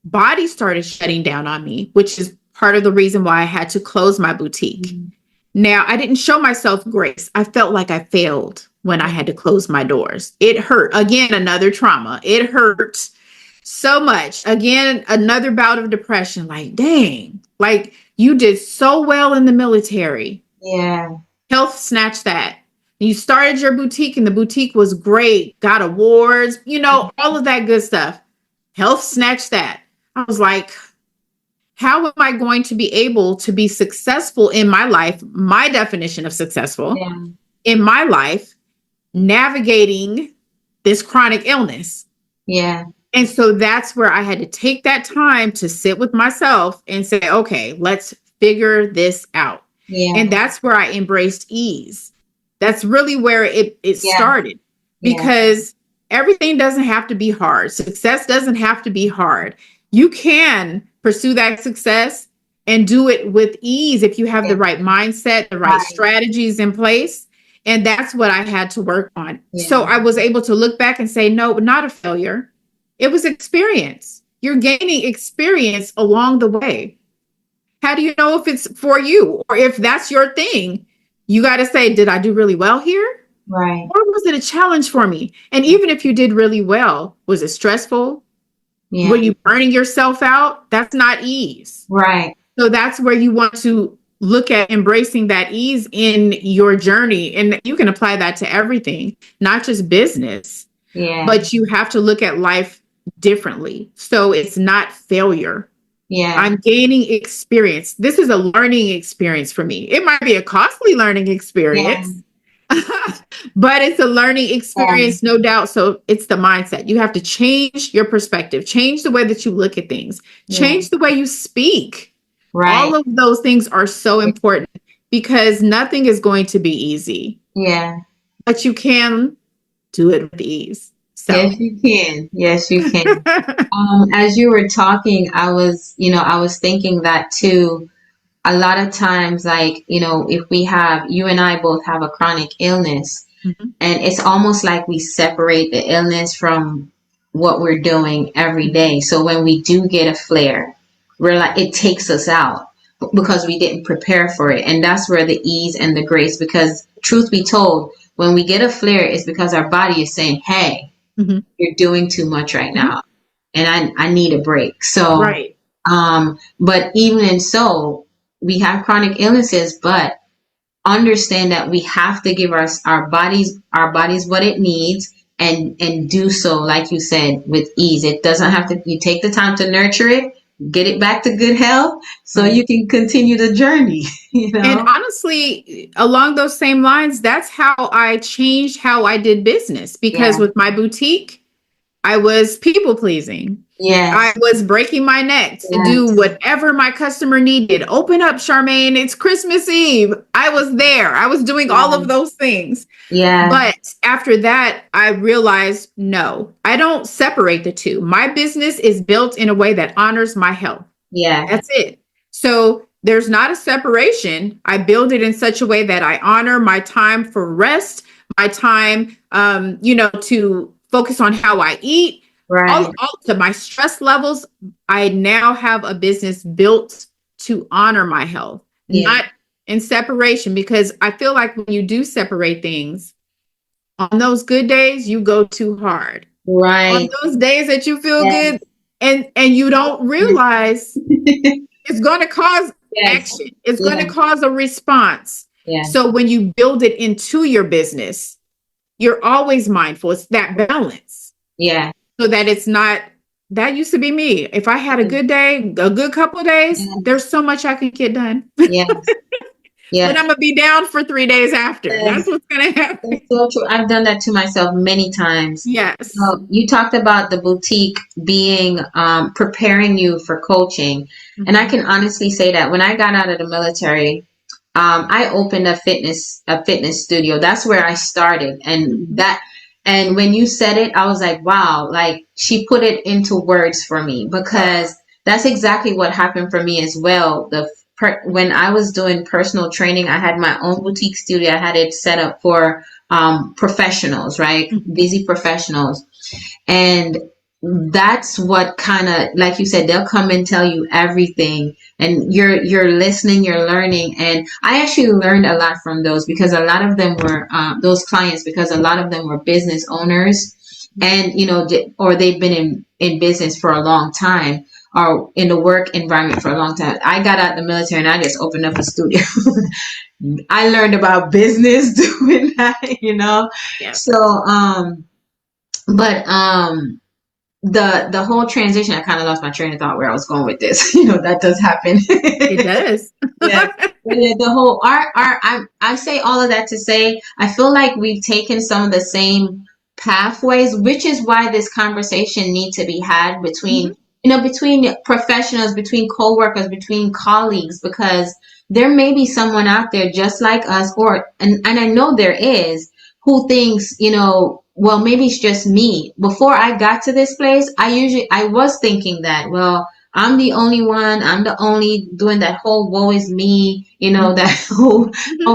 body started shutting down on me, which is part of the reason why I had to close my boutique. Mm-hmm. Now, I didn't show myself grace. I felt like I failed when I had to close my doors. It hurt. Again, another trauma. It hurt so much. Again, another bout of depression. Like, dang, like you did so well in the military. Yeah. Health snatched that. You started your boutique and the boutique was great, got awards, all of that good stuff. Health snatched that. I was like, how am I going to be able to be successful in my life? My definition of successful in my life, navigating this chronic illness. Yeah. And so that's where I had to take that time to sit with myself and say, okay, let's figure this out. Yeah. And that's where I embraced ease. That's really where it started, because everything doesn't have to be hard. Success doesn't have to be hard. You can pursue that success and do it with ease if you have the right mindset, the right strategies in place. And that's what I had to work on. Yeah. So I was able to look back and say, no, not a failure. It was experience. You're gaining experience along the way. How do you know if it's for you or if that's your thing? You got to say, did I do really well here? Right. Or was it a challenge for me? And even if you did really well, was it stressful? Yeah. Were you burning yourself out? That's not ease. Right. So that's where you want to look at embracing that ease in your journey. And you can apply that to everything, not just business. Yeah. But you have to look at life differently. So it's not failure. Yeah. I'm gaining experience. This is a learning experience for me. It might be a costly learning experience, but it's a learning experience, no doubt. So it's the mindset. You have to change your perspective, change the way that you look at things, change the way you speak. Right. All of those things are so important because nothing is going to be easy. Yeah. But you can do it with ease. So. Yes, you can. Yes, you can. As you were talking, I was thinking that too. A lot of times, like, if you and I both have a chronic illness, and it's almost like we separate the illness from what we're doing every day. So when we do get a flare, we're like, it takes us out. because we didn't prepare for it. And that's where the ease and the grace, because truth be told, when we get a flare, it's because our body is saying, hey, you're doing too much right now. And I need a break. So, right. But even in so, we have chronic illnesses, but understand that we have to give our bodies what it needs, and do so, like you said, with ease. It doesn't have to, you take the time to nurture it, get it back to good health so you can continue the journey. You know? And honestly, along those same lines, that's how I changed how I did business, because with my boutique, I was people pleasing. Yes. I was breaking my neck to do whatever my customer needed. Open up, Charmaine. It's Christmas Eve. I was there. I was doing all of those things. Yeah. But after that, I realized, no, I don't separate the two. My business is built in a way that honors my health. Yeah. That's it. So there's not a separation. I build it in such a way that I honor my time for rest, my time, to focus on how I eat, all to my stress levels. I now have a business built to honor my health, not in separation, because I feel like when you do separate things, on those good days, you go too hard. Right. On those days that you feel good and you don't realize it's going to cause action. It's going to cause a response. Yeah. So when you build it into your business, you're always mindful. It's that balance. Yeah. So that it's not, that used to be me. If I had a good day, a good couple of days, there's so much I could get done. Yeah. Yeah. But I'm going to be down for 3 days after. That's what's going to happen. That's so true. I've done that to myself many times. Yes. So you talked about the boutique being, preparing you for coaching. And I can honestly say that when I got out of the military, I opened a fitness studio. That's where I started. And when you said it, I was like, wow, like she put it into words for me, because that's exactly what happened for me as well. When I was doing personal training, I had my own boutique studio. I had it set up for professionals, right? Busy professionals. And that's what kind of, like you said, they'll come and tell you everything, and you're listening, you're learning. And I actually learned a lot from those, because a lot of them were those clients, because a lot of them were business owners, and or they've been in business for a long time, or in the work environment for a long time. I got out of the military and I just opened up a studio. I learned about business doing that, Yeah. So the whole transition, I kind of lost my train of thought where I was going with this. That does happen. It does. Yeah. The whole I say all of that to say, I feel like we've taken some of the same pathways, which is why this conversation needs to be had between, between professionals, between coworkers, between colleagues, because there may be someone out there just like us, and I know there is, who thinks, well, maybe it's just me. Before I got to this place, I was thinking that, well, I'm the only one. I'm the only doing that whole woe is me, that whole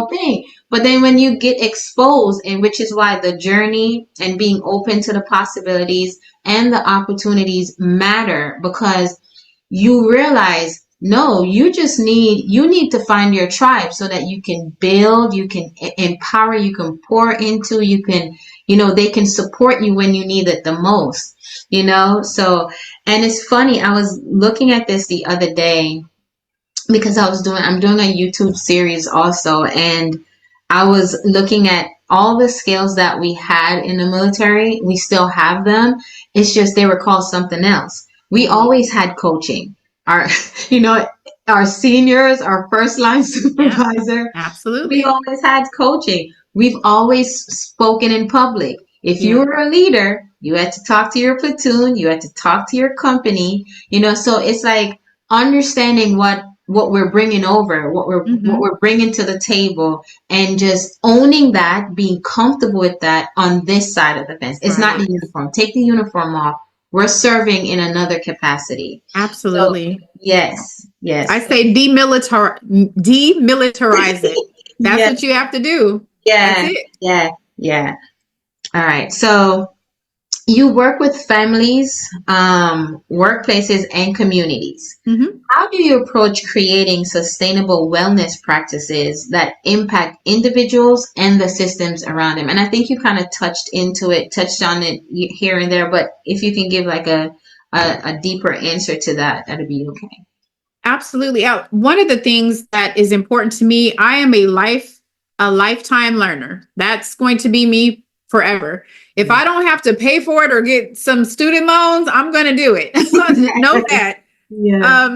thing. But then when you get exposed, and which is why the journey and being open to the possibilities and the opportunities matter, because you realize, no, you need to find your tribe so that you can build, you can empower, you can pour into, you can, they can support you when you need it the most, So, and it's funny, I was looking at this the other day, because I'm doing a YouTube series also, and I was looking at all the skills that we had in the military. We still have them. It's just they were called something else. We always had coaching. Our seniors, our first line supervisor. Yeah, absolutely. We always had coaching. We've always spoken in public. If you were a leader, you had to talk to your platoon, you had to talk to your company, so it's like understanding what we're bringing over, what we're bringing to the table, and just owning that, being comfortable with that on this side of the fence. It's not the uniform. Take the uniform off. We're serving in another capacity. Absolutely. So, yes. I say demilitarize it. That's what you have to do. Yeah. That's it. Yeah. All right. So you work with families, workplaces, and communities. Mm-hmm. How do you approach creating sustainable wellness practices that impact individuals and the systems around them? And I think you kind of touched on it here and there, but if you can give like a deeper answer to that, that'd be okay. Absolutely. One of the things that is important to me, I am a lifetime learner. That's going to be me forever. If I don't have to pay for it or get some student loans, I'm going to do it. Know that. Yeah.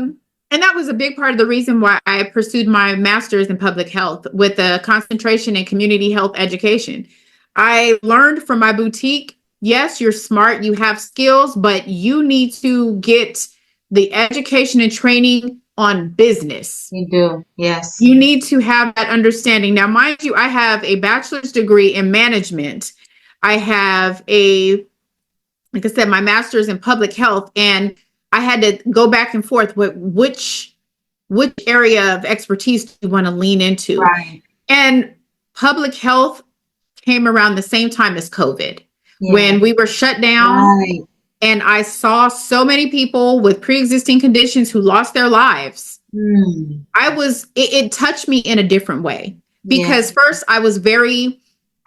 And that was a big part of the reason why I pursued my master's in public health with a concentration in community health education. I learned from my boutique, yes, you're smart, you have skills, but you need to get the education and training on business. You do. Yes. You need to have that understanding. Now, mind you, I have a bachelor's degree in management. I have like I said, my master's in public health, and I had to go back and forth with which area of expertise do you want to lean into? Right. And public health came around the same time as COVID, when we were shut down. Right. And I saw so many people with pre-existing conditions who lost their lives. It touched me in a different way, because first I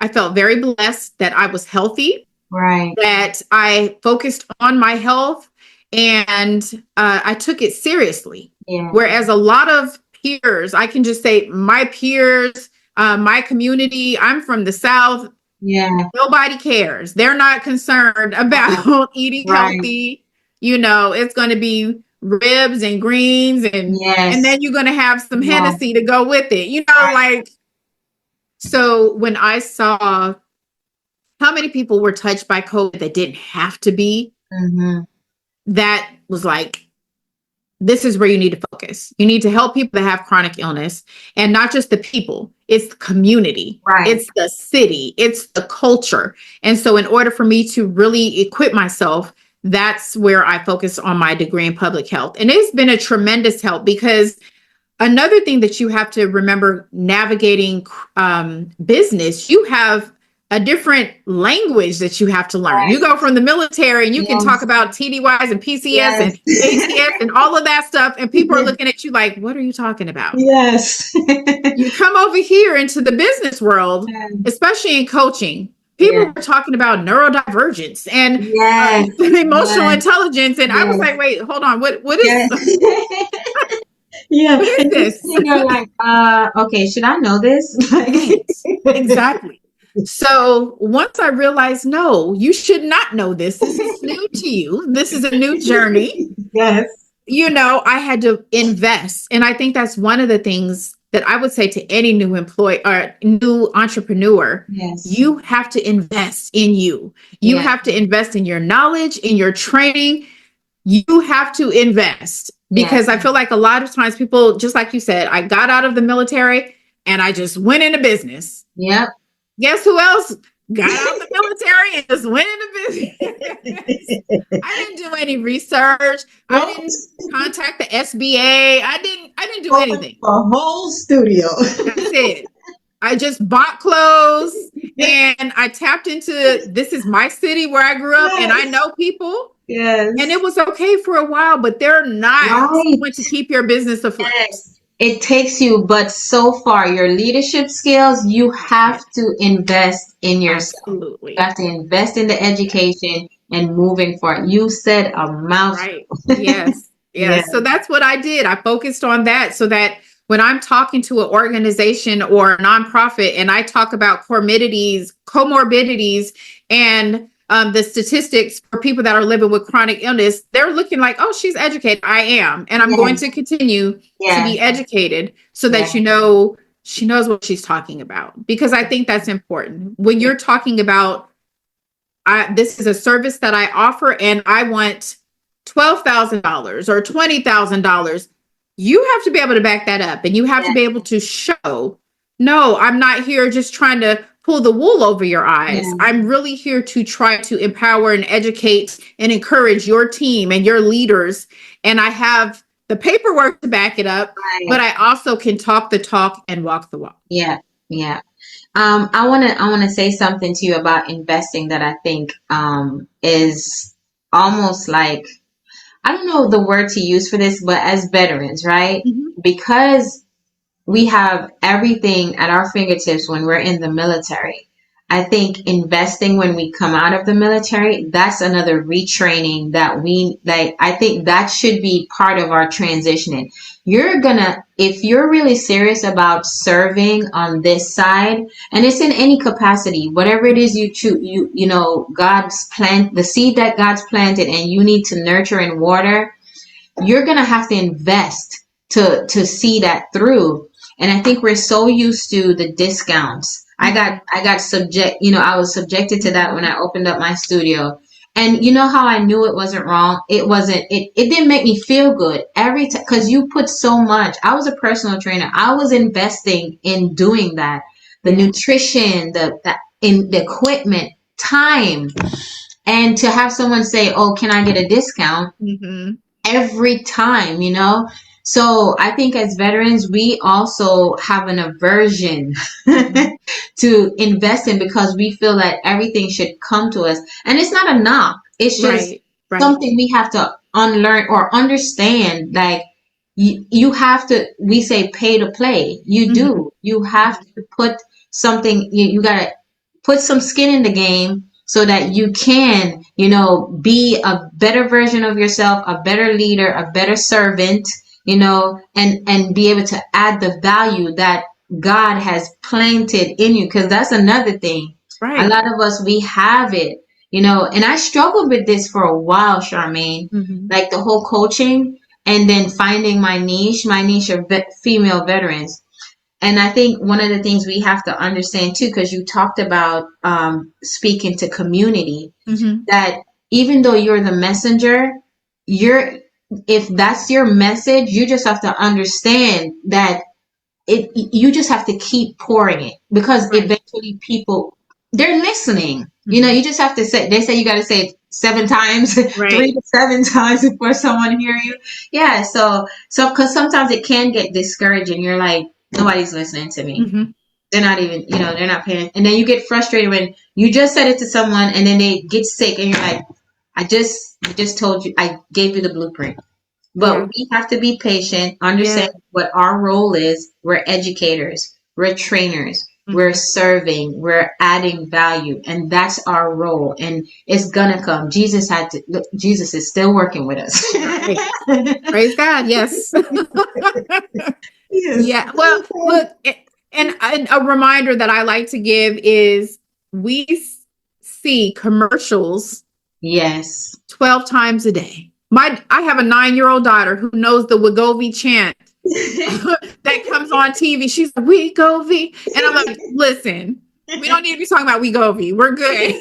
felt very blessed that I was healthy, right? That I focused on my health, and I took it seriously. Yeah. Whereas a lot of peers, I can just say my peers, my community, I'm from the South. Yeah. Nobody cares. They're not concerned about eating healthy. You know, it's going to be ribs and greens, and then you're going to have some Hennessy to go with it. You know, like, so when I saw how many people were touched by COVID that didn't have to be, that was like, this is where you need to focus. You need to help people that have chronic illness, and not just the people, it's the community, it's the city, it's the culture. And so in order for me to really equip myself, that's where I focus on my degree in public health. And it's been a tremendous help, because another thing that you have to remember navigating business, you have a different language that you have to learn. You go from the military and you can talk about TDYs and PCS and ACS and all of that stuff, and people are looking at you like, what are you talking about? Yes. You come over here into the business world, especially in coaching. People are talking about neurodivergence and emotional intelligence. And I was like, wait, hold on. What is what is this? You're like, okay, should I know this? Exactly. So once I realized, no, you should not know this. This is new to you. This is a new journey. Yes. You know, I had to invest. And I think that's one of the things that I would say to any new employee or new entrepreneur. Yes. You have to invest in you. You have to invest in your knowledge, in your training. You have to invest, because I feel like a lot of times people, just like you said, I got out of the military and I just went into business. Yep. Guess who else got out of the military and just went into business? I didn't do any research. I didn't contact the SBA. I didn't do anything. A whole studio. That's it. I just bought clothes and I tapped into, this is my city where I grew up, and I know people. Yes. And it was okay for a while, but they're not going to keep your business afloat. Yes. It takes you, but so far, your leadership skills, you have to invest in yourself. Absolutely. You have to invest in the education and moving forward. You said a mouthful. Right. Yes. Yes. So that's what I did. I focused on that, so that when I'm talking to an organization or a nonprofit and I talk about comorbidities, and the statistics for people that are living with chronic illness, they're looking like, oh, she's educated. I am. And I'm going to continue to be educated, so that she knows what she's talking about. Because I think that's important. When you're talking about, this is a service that I offer and I want $12,000 or $20,000, you have to be able to back that up, and you have to be able to show, no, I'm not here just trying to pull the wool over your eyes. I'm really here to try to empower and educate and encourage your team and your leaders. And I have the paperwork to back it up, but I also can talk the talk and walk the walk. Yeah. Yeah. I wanna say something to you about investing that I think is almost like, I don't know the word to use for this, but as veterans, right? Mhm. Because we have everything at our fingertips when we're in the military. I think investing when we come out of the military, that's another retraining that I think that should be part of our transitioning. If you're really serious about serving on this side, and it's in any capacity, whatever it is you choose, the seed that God's planted and you need to nurture and water, you're going to have to invest to see that through. And I think we're so used to the discounts. I was subjected to that when I opened up my studio. And you know how I knew it wasn't wrong? It didn't make me feel good every time, because you put so much. I was a personal trainer. I was investing in doing that. The nutrition, in the equipment, time. And to have someone say, "Oh, can I get a discount?" Mhm. Every time, So I think as veterans, we also have an aversion to invest in, because we feel that everything should come to us. And it's not a knock. It's just Right. something we have to unlearn or understand. Like, you have to, we say pay to play. You Mhm. do. You have to put something, you got to put some skin in the game so that you can, be a better version of yourself, a better leader, a better servant, and be able to add the value that God has planted in you. Because that's another thing. A Right. lot of us, we have it, and I struggled with this for a while, Charmaine, Mhm. like the whole coaching and then finding my niche. My niche are female veterans. And I think one of the things we have to understand too, because you talked about speaking to community, Mhm. that even though you're the messenger, you're if that's your message, you just have to understand that you just have to keep pouring it, because Right. eventually people, they're listening. Mhm. You just have to say, they say you got to say it 7 times, three Right. to 7 times before someone hear you. Yeah. So because sometimes it can get discouraging. You're like, nobody's listening to me. Mhm. They're not even, they're not paying. And then you get frustrated when you just said it to someone and then they get sick and you're like, I just told you, I gave you the blueprint. But Yeah. we have to be patient, Yeah. understand what our role is. We're educators, we're trainers, we're Mhm. serving, we're adding value, and that's our role. And it's gonna come. Jesus is still working with us. Right. Praise God. Yes. Yes. Yeah. Well, look, and a reminder that I like to give is we see commercials Yes. 12 times a day. I have a 9-year-old daughter who knows the Wegovy chant that comes on TV. She's like, Wegovy. And I'm like, listen, we don't need to be talking about Wegovy. We're good.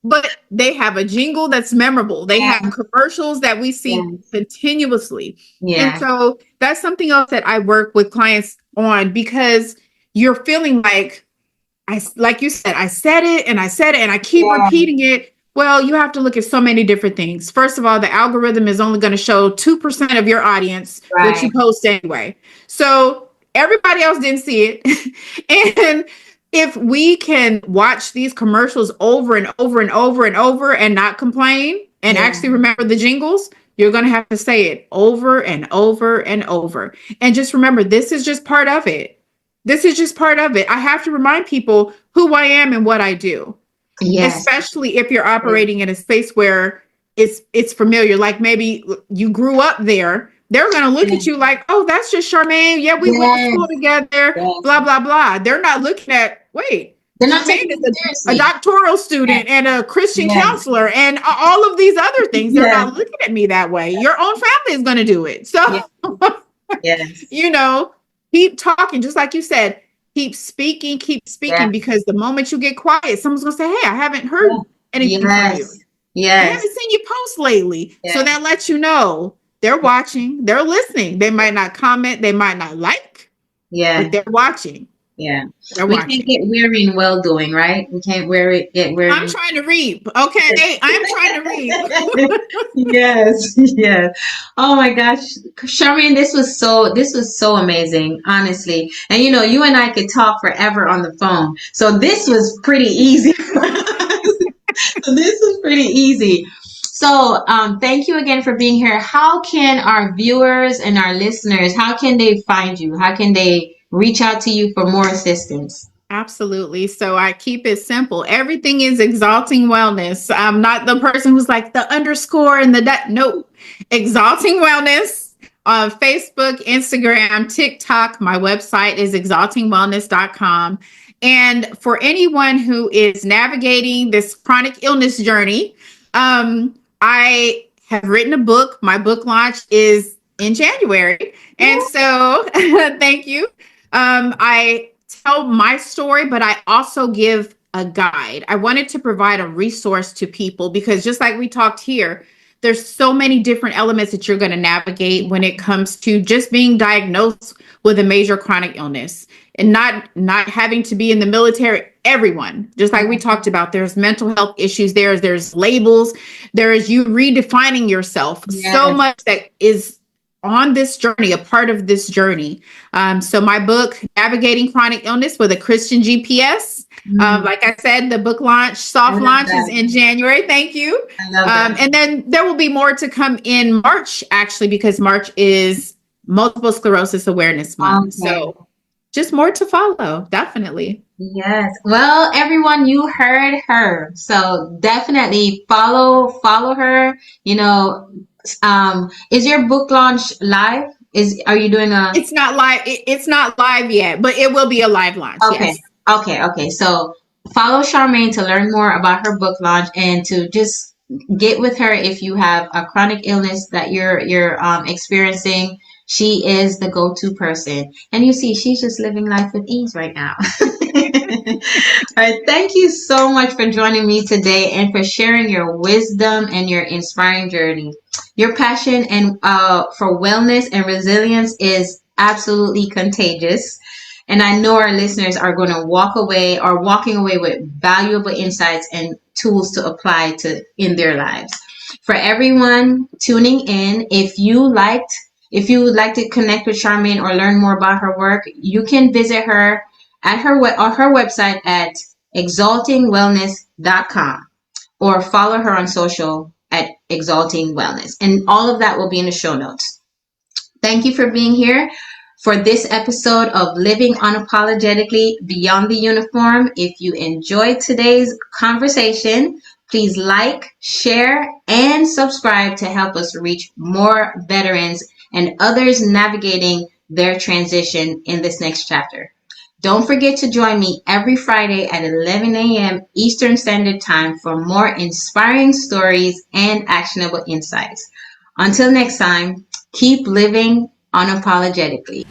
But they have a jingle that's memorable. They have Yes. commercials that we see Yes. continuously. And Yeah. so that's something else that I work with clients on, because you're feeling like you said, I said it and I said it and I keep Yeah. repeating it. Well, you have to look at so many different things. First of all, the algorithm is only going to show 2% of your audience what you Right. post anyway. So everybody else didn't see it. And if we can watch these commercials over and over and over and over and not complain and Yeah. actually remember the jingles, you're going to have to say it over and over and over. And just remember, this is just part of it. This is just part of it. I have to remind people who I am and what I do, Yes. especially if you're operating in a space where it's familiar. Like maybe you grew up there. They're going to look at you like, oh, that's just Charmaine. Yeah, we went to Yes. school together, Yes. blah, blah, blah. They're not looking at, wait, They're not Charmaine taking is it a seriously. doctoral Yes. student and a Christian Yes. counselor and all of these other things. They're Yes. not looking at me that way. Your own family is going to do it. So, Yes. Yes. you know, keep talking, just like you said, keep speaking, Yeah. because the moment you get quiet, someone's gonna say, hey, I haven't heard anything from you. Yes. I Yes. haven't seen you post lately. So Yes. that lets you know they're watching, they're listening. They might not comment, they might not like, but Yes. they're watching. Yeah. They're We watching. can't get weary in well doing, right? We can't get weary. I'm trying to reap. Okay. I'm trying to reap. Yes, yes. Oh my gosh, Charmaine, this was so amazing, honestly. And you know, you and I could talk forever on the phone. So this was pretty easy. So this was pretty easy. So thank you again for being here. How can our viewers and our listeners, how can they find you? How can they reach out to you for more assistance? Absolutely. So I keep it simple. Everything is exalting wellness. I'm not the person who's like the underscore and the that. Nope. Exalting wellness on Facebook, Instagram, TikTok. My website is exaltingwellness.com. And for anyone who is navigating this chronic illness journey, I have written a book. My book launch is in January. And so thank you. I tell my story, but I also give a guide. I wanted to provide a resource to people because just like we talked here, there's so many different elements that you're going to navigate when it comes to just being diagnosed with a major chronic illness and not having to be in the military. Everyone, just like we talked about, there's mental health issues, there's labels, there is you redefining yourself. Yes. So much that is on this journey, a part of this journey. So my book, Navigating Chronic Illness with a Christian GPS. Like I said, the book launch, soft launch is in January. Thank you. I love that. And then there will be more to come in March, actually, because March is Multiple Sclerosis Awareness Month. Okay. So just more to follow, definitely. Yes. Well, everyone, you heard her. So definitely follow her. You know, is your book launch live? Are you doing a? It's not live. It's not live yet, but it will be a live launch. Okay. Yes. Okay. So follow Charmaine to learn more about her book launch and to just get with her if you have a chronic illness that you're experiencing. She is the go-to person. And you see, she's just living life with ease right now. All right. Thank you so much for joining me today and for sharing your wisdom and your inspiring journey. Your passion and for wellness and resilience is absolutely contagious. And I know our listeners are going to walking away with valuable insights and tools to apply in their lives. For everyone tuning in, if you would like to connect with Charmaine or learn more about her work, you can visit her at her website at exaltingwellness.com or follow her on social at Exalting Wellness. And all of that will be in the show notes. Thank you for being here for this episode of Living Unapologetically Beyond the Uniform. If you enjoyed today's conversation, please like, share, and subscribe to help us reach more veterans and others navigating their transition in this next chapter. Don't forget to join me every Friday at 11 a.m. Eastern Standard Time for more inspiring stories and actionable insights. Until next time, keep living unapologetically.